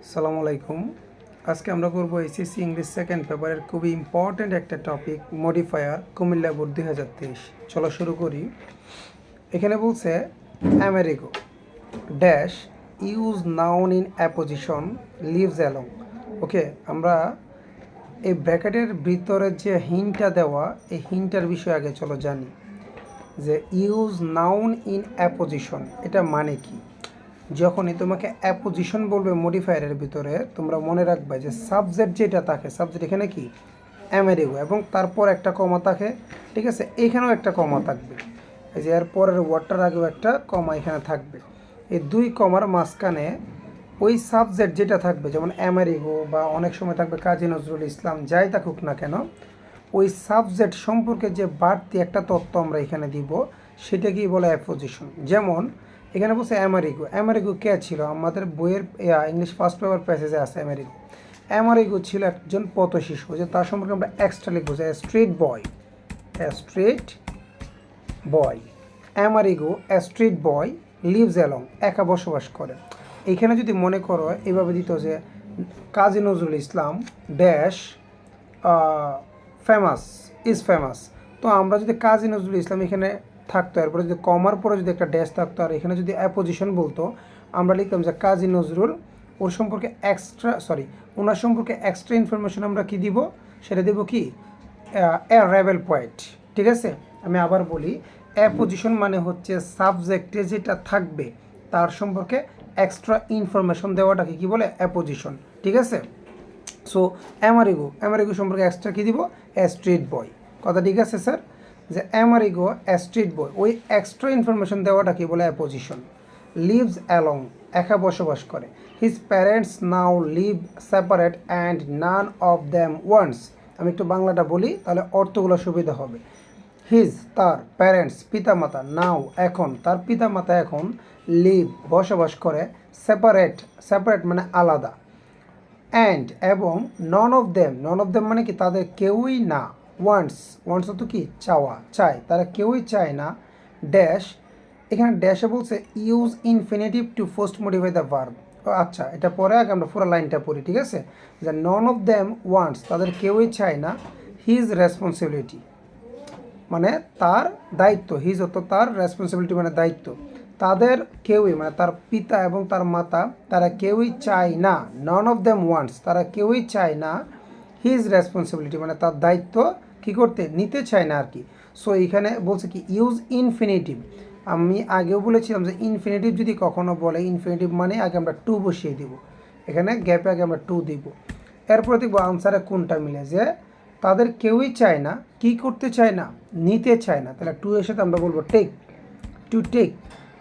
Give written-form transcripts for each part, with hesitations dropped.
আসসালামু আলাইকুম। আজকে আমরা করব এইচএসসি ইংলিশ সেকেন্ড পেপারের খুবই ইম্পর্ট্যান্ট একটা টপিক মডিফায়ার কুমিল্লা বোর্ড 2023। চলো শুরু করি। এখানে বলছে Amerigo dash use noun in apposition lives along. Okay, আমরা এই ব্র্যাকেটের ভিতরে যে হিন্টটা দেওয়া এই হিন্টটার বিষয়ে আগে চলো জানি যে ইউজ নাউন ইন অ্যাপোজিশন এটা মানে কি। যখনই তোমাকে অ্যাপোজিশন বলবে মডিফায়ারের ভিতরে তোমরা মনে রাখবে যে সাবজেক্ট যেটা থাকে, সাবজেক্ট এখানে কি আমেরিগো এবং তারপর একটা কমা থাকে, ঠিক আছে, এইখানেও একটা কমা থাকবে, এই যে এর পরের ওয়ার্ডটার আগেও একটা কমা এখানে থাকবে। এই দুই কমার মাঝখানে ওই সাবজেক্ট যেটা থাকবে, যেমন আমেরিগো বা অনেক সময় থাকবে কাজী নজরুল ইসলাম, যাই থাকুক না কেন, ওই সাবজেক্ট সম্পর্কে যে বাড়তি একটা তথ্য আমরা এখানে দিব সেটাকেই বলে অ্যাপোজিশন। যেমন এখানে বলছে আমেরিগো। আমেরিগো কে ছিল? আমাদের বইয়ের ইংলিশ ফার্স্ট পেপার প্যাসেজে আছে আমেরিগো। আমেরিগো ছিল একজন পথ শিশু, যে তার সম্পর্কে আমরা এক্সট্রা লিখবো যে স্ট্রিট বয়, স্ট্রিট বয়। আমেরিগো স্ট্রিট বয় লিভস অ্যালং, একা বসবাস করে। এইখানে যদি মনে করো এইভাবে দিত যে Kazi Nazrul Islam dash famous is famous, তো আমরা যদি কাজী নজরুল ইসলাম এখানে থাকতো, এরপরে যদি কমার পরে যদি একটা ড্যাশ থাকতো আর এখানে যদি অ্যাপোজিশন বলতো, আমরা লিখতাম যে কাজী নজরুল, ওর সম্পর্কে ওনার সম্পর্কে এক্সট্রা ইনফরমেশন আমরা কি দিব, সেটা দেব কি এ রেবেল পয়েট। ঠিক আছে, আমি আবার বলি, অ্যাপোজিশন মানে হচ্ছে সাবজেক্টে যেটা থাকবে তার সম্পর্কে এক্সট্রা ইনফরমেশন দেওয়াটাকে কি বলে অ্যাপোজিশন। ঠিক আছে, সো অ্যামারিগো সম্পর্কে এক্সট্রা কী দিব, স্ট্রিট বয়। কথা ঠিক আছে স্যার, যে অ্যামারিগো স্ট্রিট বয়, ওই এক্সট্রা ইনফরমেশন দেওয়াটা কি বলে অ্যাপোজিশন। লিভস অ্যালং, একা বসবাস করে। His parents now live separate and none of them wants. আমি একটু বাংলাটা বলি তাহলে অর্থগুলো সুবিধা হবে। হিজ তার, প্যারেন্টস পিতামাতা, নাও এখন, তার পিতামাতা এখন, লিভ বসবাস করে, সেপারেট মানে আলাদা, অ্যান্ড এবং নন অফ দেম মানে কি তাদের কেউই না, ওয়ান্টস তো কি চাওয়া, চায়, তারা কেউই চায় না, ড্যাশ এখানে ড্যাশে বলছে use infinitive to fast modify the verb. আচ্ছা, এটা পরে আগে আমরা পুরো লাইনটা পড়ি। ঠিক আছে, যে নন অফ দেম ওয়ান্টস, তাদের কেউই চায় না, হিজ রেসপন্সিবিলিটি মানে তার দায়িত্ব, হিজ অর্থ তার, রেসপন্সিবিলিটি মানে দায়িত্ব, তাদের কেউই মানে তার পিতা এবং তার মাতা, তারা কেউই চায় না, নন অফ দেম ওয়ান্টস, তারা কেউই চায় না, হিজ রেসপন্সিবিলিটি মানে তার দায়িত্ব কী করতে, নিতে চায় না আর কি। সো এখানে বলছে কি ইউজ ইনফিনিটিভ। আমি আগেও বলেছিলাম যে ইনফিনিটিভ যদি কখনো বলে, ইনফিনিটিভ মানে আগে আমরা টু বসিয়ে দিব, এখানে গ্যাপে আগে আমরা টু দিব, এরপরে দেখবো আনসারে কোনটা মিলে, যে তাদের কেউই চায় না, কি করতে চায় না, নিতে চায় না, তাহলে টু এর সাথে আমরা বলবো টেক, টু টেক,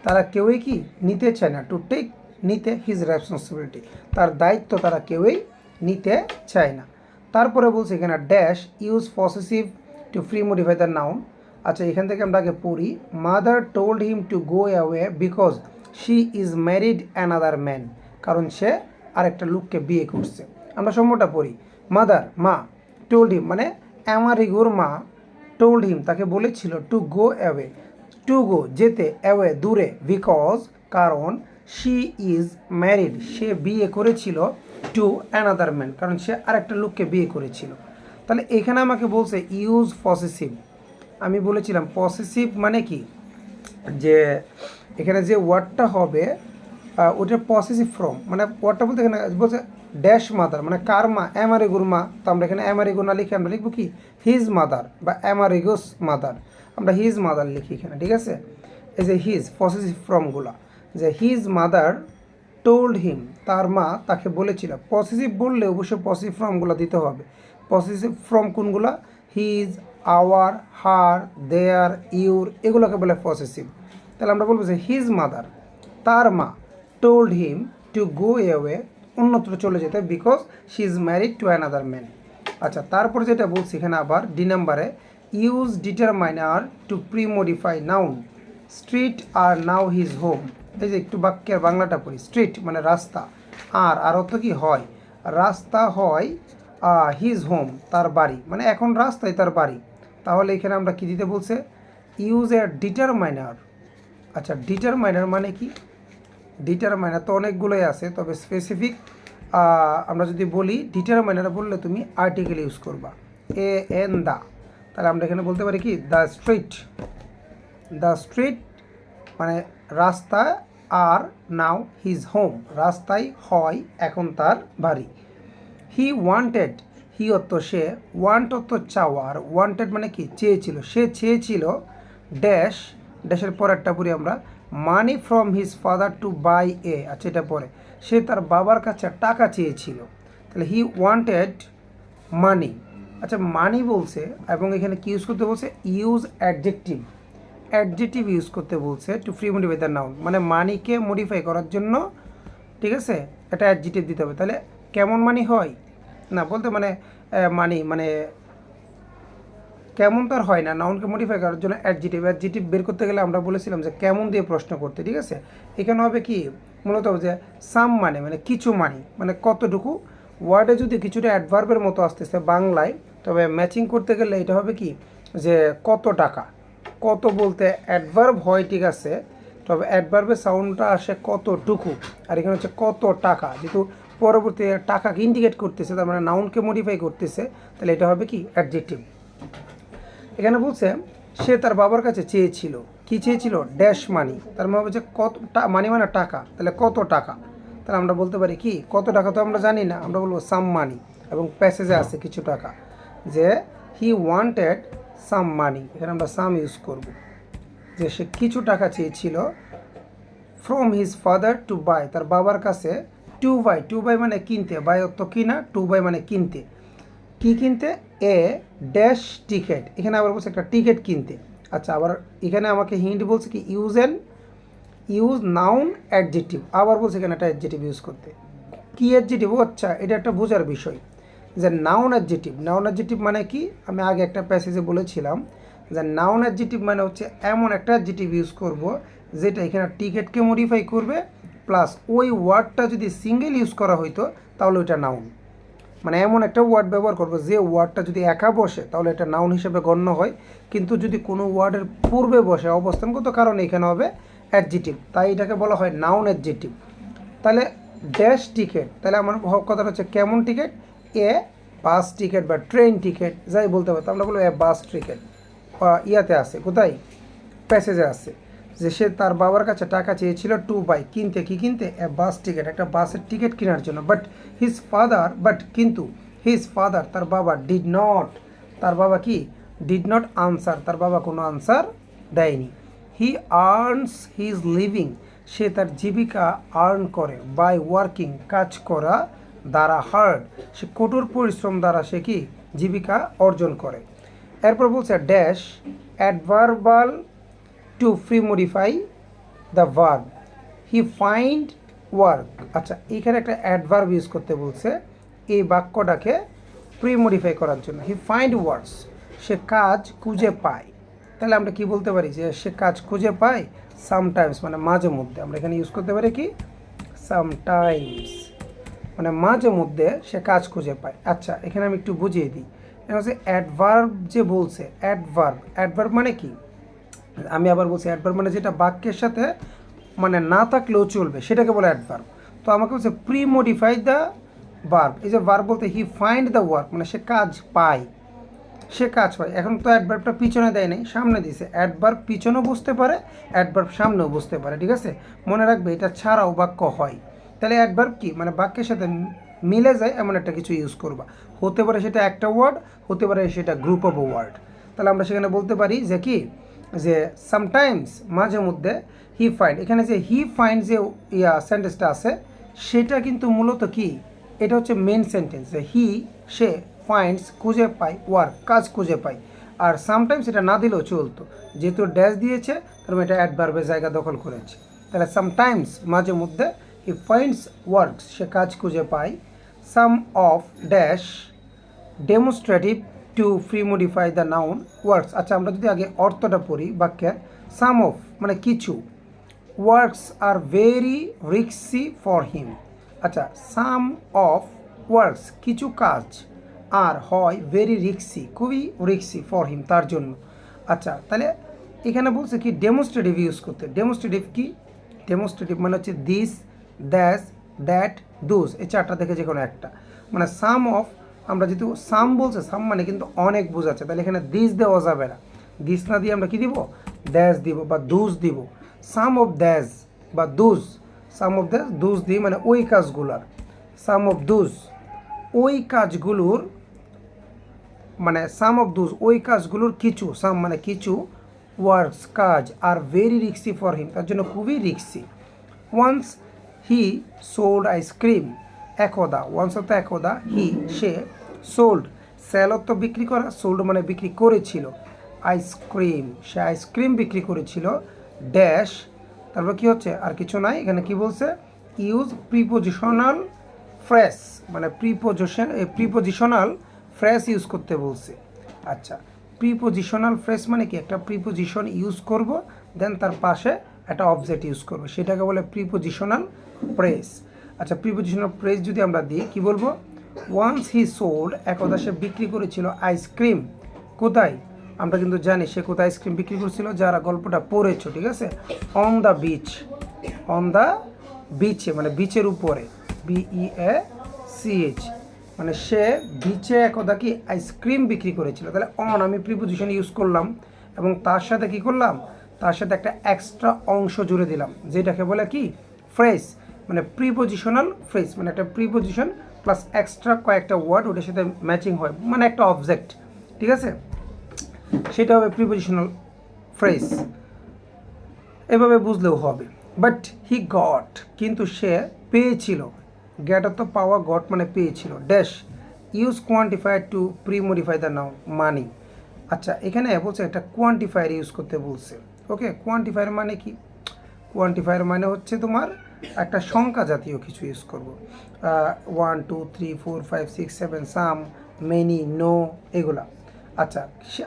তারা কেউই কি নিতে চায় না, টু টেক নিতে, হিজ রেসপন্সিবিলিটি তার দায়িত্ব তারা কেউই নিতে চায় না। তারপরে বলছে এখানে dash use possessive to free modify the noun. আচ্ছা, এখান থেকে আমরা আগে পড়ি, mother told him to go away because she is married another man, কারণ সে আরেকটা লোককে বিয়ে করছে। আমরা সম্পূর্ণটা পড়ি, মাদার মা, টোল্ড হিম মানে অ্যামারিগোর মা, টোল্ড হিম তাকে বলেছিল, two go away, to go যেতে, অ্যাওয়ে দূরে, বিকজ কারণ, শি ইজ ম্যারিড সে বিয়ে করেছিল, টু অ্যানাদার ম্যান কারণ সে আরেকটা লোককে বিয়ে করেছিল। তাহলে এখানে আমাকে বলছে ইউজ পসেসিভ। আমি বলেছিলাম পসেসিভ মানে কি, যে এখানে যে ওয়ার্ডটা হবে ওটা পসেসিভ ফ্রম, মানে ওয়ার্ডটা বলতে এখানে বলছে ড্যাশ মাদার মানে কার মা, অ্যামারিগোর মা, তো আমরা এখানে অ্যামারিগো না লিখে আমরা লিখবো কি হিজ মাদার বা অ্যামারিগোস মাদার, আমরা হিজ মাদার লিখি এখানে। ঠিক আছে, এই যে হিজ পসেসিভ ফ্রমগুলা, যে হিজ মাদার টোল্ড হিম তার মা তাকে বলেছিল, পসেসিভ বললে অবশ্যই পসেসিভ ফ্রমগুলো দিতে হবে। পসেসিভ ফ্রম কোনগুলা, his, our, her, their, your, এগুলোকে বলে পসেসিভ। তাহলে আমরা বলবো যে হিজ মাদার তার মা, told him to go away অন্যত্র চলে যেতে, because she is married to another man. আচ্ছা, তারপর যেটা বলছি এখানে আবার ডি নাম্বারে, use determiner to pre modify noun, street আর নাও হিজ হোম। এই যে একটু বাক্যের বাংলাটা পড়ি, স্ট্রিট মানে রাস্তা, আর অর্থ কি হয়, রাস্তা হয়, হিজ হোম তার বাড়ি, মানে এখন রাস্তায় তার বাড়ি। তাহলে এখানে আমরা কি দিতে বলছে, ইউজ এ ডিটারমাইনার। আচ্ছা, ডিটারমাইনার মানে কি, ডিটারমাইনার তো অনেকগুলোই আছে, তবে স্পেসিফিক আমরা যদি বলি ডিটারমাইনার বললে তুমি আর্টিকেল ইউজ করবা, এ এন দা, তাহলে আমরা এখানে বলতে পারি কি দ্য স্ট্রিট, দ্য স্ট্রিট মানে রাস্তা, আর নাও হিজ হোম, রাস্তায় হয় এখন তার বাড়ি। হি ওয়ান্টেড, হি অর্থ সে, ওয়ান্ট অর্থ চাওয়া, আর ওয়ান্টেড মানে কি চেয়েছিল, সে চেয়েছিল ড্যাশ, ড্যাশের পরেরটা পড়ি আমরা, money from his father to buy a, আচ্ছা এটা পরে, সে তার বাবার কাছে টাকা চেয়েছিল, তাহলে হি ওয়ান্টেড মানি। আচ্ছা মানি বলছে এবং এখানে কি ইউজ করতে বলছে, ইউজ অ্যাডজেক্টিভ, অ্যাডজেক্টিভ ইউজ করতে বলছে to free modify the noun, মানে মানিকে মডিফাই করার জন্য, ঠিক আছে, এটা অ্যাডজেক্টিভ দিতে হবে। তাহলে কেমন মানি হয় না বলতে মানে মানি মানে কেমন তো আর হয় না, নাউনকে মডিফাই করার জন্য অ্যাডজেক্টিভ, অ্যাডজেক্টিভ বের করতে গেলে আমরা বলেছিলাম যে কেমন দিয়ে প্রশ্ন করতে, ঠিক আছে। এখানে হবে কি মূলত যে সাম মানে কিছু মানে কতটুকু, ওয়ার্ডে যদি কিছুটা অ্যাডভার্বের মতো আসতেছে বাংলায়, তবে ম্যাচিং করতে গেলে এটা হবে কি যে কত টাকা, কত বলতে অ্যাডভার্ব হয় ঠিক আছে, তবে অ্যাডভার্বের সাউন্ডটা আসে কতটুকু, আর এখানে হচ্ছে কত টাকা, যেহেতু পরবর্তী টাকাকে ইন্ডিকেট করতেছে, তার মানে নাউনকে মডিফাই করতেছে, তাহলে এটা হবে কি অ্যাডজেক্টিভ। এখানে বলছে সে তার বাবার কাছে চেয়েছিল, কি চেয়েছিল, ড্যাশ মানি, তার মানে হচ্ছে কত মানি মানে টাকা, তাহলে কত টাকা, তাহলে আমরা বলতে পারি কি কত টাকা, তো আমরা জানি না, আমরা বলবো সাম মানি, এবং প্যাসেজে আছে কিছু টাকা, যে হি ওয়ান্টেড সাম মানি, এখানে আমরা সাম ইউজ করব, যে সে কিছু টাকা চেয়েছিল from his father to buy, তার বাবার কাছে, টু বাই মানে কিনতে, বাই অর্থ কিনা, টু বাই মানে কিনতে, কি কিনতে, এ ড্যাশ টিকেট, এখানে আবার বলছে একটা টিকিট কিনতে। আচ্ছা আবার এখানে আমাকে হিন্ট বলছে কি ইউজ নাউন অ্যাডজেক্টিভ, আবার বলছে এখানে একটা অ্যাডজেক্টিভ ইউজ করতে, কি অ্যাডজেক্টিভ, আচ্ছা এটা একটা বোঝার বিষয়, যে নাউন অ্যাডজেক্টিভ মানে কি, আমি আগে একটা প্যাসেজে বলেছিলাম যে নাউন অ্যাডজেক্টিভ মানে হচ্ছে এমন একটা অ্যাডজেক্টিভ ইউজ করব যেটা এখানে টিকেটকে মডিফাই করবে, প্লাস ওই ওয়ার্ডটা যদি সিঙ্গেল ইউজ করা হইতো তাহলে ওইটা নাউন, মানে এমন একটা ওয়ার্ড ব্যবহার করবো যে ওয়ার্ডটা যদি একা বসে তাহলে এটা নাউন হিসেবে গণ্য হয়, কিন্তু যদি কোনো ওয়ার্ডের পূর্বে বসে অবস্থানগত কারণে এখানে হবে অ্যাডজেক্টিভ, তাই এটাকে বলা হয় নাউন অ্যাডজেক্টিভ। তাহলে ড্যাশ টিকেট, তাহলে আমার কথাটা হচ্ছে কেমন টিকিট, এ বাস টিকিট বা ট্রেন টিকিট যাই বলতে পারতো, আমরা বলবো এ বাস টিকিট, ইয়াতে আছে কোথায়, প্যাসেজে আছে, যে সে তার বাবার কাছে টাকা চেয়েছিল টু বাই কিনতে, কি কিনতে, এ বাস টিকিট, একটা বাসের টিকিট কেনার জন্য, কিন্তু হিজ ফাদার তার বাবা তার বাবা কি ডিড নট আনসার, তার বাবা কোনো আনসার দেয়নি। হি আর্নস হিজ লিভিং, সে তার জীবিকা আর্ন করে বাই ওয়ার্কিং কাজ করা দ্বারা, হার্ড সে কঠোর পরিশ্রম দ্বারা সে কি জীবিকা অর্জন করে। এরপর বলছে dash adverbial to free modify the verb, he find work, আচ্ছা এইখানে একটা অ্যাডভার্ব ইউজ করতে বলছে এই বাক্যটাকে প্রি মডিফাই করার জন্য, হি ফাইন্ড ওয়ার্কস, সে কাজ খুঁজে পায়, তাহলে আমরা কি বলতে পারি যে সে কাজ খুঁজে পায় সামটাইমস মানে মাঝে মধ্যে, আমরা এখানে ইউজ করতে পারি কি সামটাইমস মানে মাঝে মধ্যে সে কাজ খুঁজে পায়। আচ্ছা এখানে আমি একটু বুঝিয়ে দিই, এটা হচ্ছে অ্যাডভার্ব যে বলছে, অ্যাডভার্ব মানে কি, আমি আবার বলছি অ্যাডভার্ব মানে যেটা বাক্যের সাথে মানে না থাকলেও চলবে সেটাকে বলে অ্যাডভার্ব। তো আমাকে বলছে প্রি মডিফাই দ্য ভার্ব, এই যে ভার্ব বলতে হি ফাইন্ড দ্য ওয়ার্ক মানে সে কাজ পায়, এখন তো অ্যাডভার্বটা পিছনে দেয় নাই, সামনে দিয়েছে, অ্যাডভার্ব পিছনেও বুঝতে পারে, অ্যাডভার্ব সামনেও বুঝতে পারে, ঠিক আছে, মনে রাখবে এটা ছাড়াও বাক্য হয়। তাহলে অ্যাডভার্ব কি মানে বাক্যের সাথে মিলে যায় এমন একটা কিছু ইউজ করবা, হতে পারে সেটা একটা ওয়ার্ড, হতে পারে সেটা গ্রুপ অফ ওয়ার্ড, তাহলে আমরা সেখানে বলতে পারি যে কি যে সামটাইমস মাঝে মধ্যে হি ফাইন্ড, এখানে যে হি ফাইন্ড যে সেন্টেন্সটা আছে সেটা কিন্তু মূলত কি, এটা হচ্ছে মেন সেন্টেন্স, যে সে ফাইন্ডস খুঁজে পায়, ওয়ার্ক কাজ খুঁজে পায়, আর সামটাইমস এটা না দিলেও চলতো, যেহেতু ড্যাশ দিয়েছে তার মানে এটা অ্যাডভার্বের জায়গা দখল করেছে, তাহলে সামটাইমস মাঝে মধ্যে হি ফাইন্ডস ওয়ার্কস সে কাজ খুঁজে পায়, some of dash demonstrative to free modify the noun works. আচ্ছা আমরা যদি আগে অর্থটা পড়ি বাক্যের, সাম অফ মানে কিছু, ওয়ার্কস আর ভেরি রিক্সি ফর হিম, আচ্ছা সাম অফ ওয়ার্কস কিছু কাজ, আর হয় ভেরি রিক্সি খুবই রিক্সি ফর হিম তার জন্য। আচ্ছা তাহলে এখানে বলছে কি ডেমনস্ট্রেটিভ ইউজ করতে, ডেমনস্ট্রেটিভ কি, ডেমনস্ট্রেটিভ মানে হচ্ছে দিস, দ্যাট, দুজ, এই চারটা থেকে যে কোনো একটা, মানে সাম অফ, আমরা যেহেতু সাম বলছে, সাম মানে কিন্তু অনেক বোঝাচ্ছে, তাহলে এখানে দিস দেওয়া যাবে না, দিস না দিয়ে আমরা কি দিব, দ্যাস দিব বা দুজ দিব। সাম অফ দ্যাস বা দুজ, সাম অফ দ্যাস দুজ দিই, মানে ওই কাজগুলার, সাম অফ দুজ ওই কাজগুলোর, মানে সাম অফ দুজ ওই কাজগুলোর কিছু, সাম মানে কিছু, ওয়ার্কস কাজ আর ভেরি রিক্সি ফর হিম, তার জন্য খুবই রিক্সি। ওয়ান্স হি সোল্ড আইসক্রিম, একদা, ওয়ান্স অর্থ একদা, হি সে, সোল্ড সেল অর্থ বিক্রি করা, সোল্ড মানে বিক্রি করেছিল, আইসক্রিম সে আইসক্রিম বিক্রি করেছিল, ড্যাশ, তারপর কি হচ্ছে আর কিছু নাই, এখানে কি বলছে, ইউজ প্রিপোজিশনাল ফ্রেশ, মানে প্রিপোজিশনাল ফ্রেশ ইউজ করতে বলছে। আচ্ছা, প্রিপোজিশনাল ফ্রেশ মানে কি, একটা প্রিপোজিশন ইউজ করব, দেন তার পাশে একটা অবজেক্ট ইউজ করবো, সেটাকে বলে প্রিপোজিশনাল ফ্রেশ। আচ্ছা, প্রিপোজিশনাল ফ্রেশ যদি আমরা দিই কি বলবো, ওয়ান্স হি সোল্ড, একদা সে বিক্রি করেছিল আইসক্রিম, কোথায়, আমরা কিন্তু জানি সে কোথায় আইসক্রিম বিক্রি করেছিল, যারা গল্পটা পড়েছো, ঠিক আছে, on the beach, on the বিচে মানে বিচের উপরে, BEACH, মানে সে বিচে একদা কি আইসক্রিম বিক্রি করেছিল, তাহলে অন আমি প্রিপোজিশন ইউজ করলাম এবং তার সাথে কি করলাম, তার সাথে একটা এক্সট্রা অংশ জুড়ে দিলাম, যেটাকে বলে কি ফ্রেজ, মানে প্রিপোজিশনাল ফ্রেজ, মানে একটা প্রিপোজিশন প্লাস এক্সট্রা কয়েকটা ওয়ার্ড ওটার সাথে ম্যাচিং হয়, মানে একটা অবজেক্ট, ঠিক আছে, সেটা হবে প্রিপোজিশনাল ফ্রেজ, এভাবে বুঝলেও হবে। বাট হি গট, কিন্তু সে পেয়েছিল, গেট অর্থ পাওয়া, গট মানে পেয়েছিল, dash use quantifier to premodify the noun money. আচ্ছা, এখানে বলছে একটা কোয়ান্টিফায়ার ইউজ করতে বলছে, ওকে, কোয়ান্টিফায়ার মানে কি, কোয়ান্টিফায়ার মানে হচ্ছে তোমার একটা সংখ্যা জাতীয় কিছু ইউজ করবো, 1 2 3 4 5 6 7, সাম, মেনি, নো, এগুলা। আচ্ছা,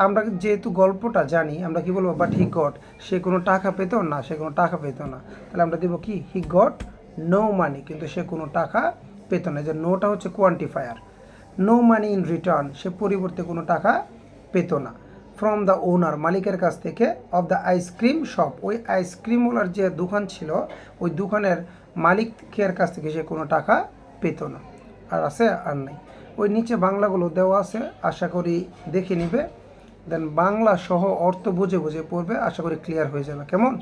আমরা যেহেতু গল্পটা জানি, আমরা কি বলবো, বাট হি গট, সে কোনো টাকা পেত না, সে কোনো টাকা পেত না, তাহলে আমরা দেবো কি, হি গট নো মানি, কিন্তু সে কোনো টাকা পেত না, যে নোটা হচ্ছে quantifier. No money in return, সে পরিবর্তে কোনো টাকা পেত না। ফ্রম দ্য ওনার, মালিকের কাছ থেকে, অফ দ্য আইসক্রিম শপ, ওই আইসক্রিমওয়ালার যে দোকান ছিল, ওই দোকানের মালিকের কাছ থেকে সে কোনো টাকা পেত না। আর আছে আর নাই, ওই নিচে বাংলাগুলো দেওয়া আছে, আশা করি দেখে নিবে, দেন বাংলা সহ অর্থ বুঝে বুঝে পড়বে, আশা করি ক্লিয়ার হয়ে যাবে, কেমন।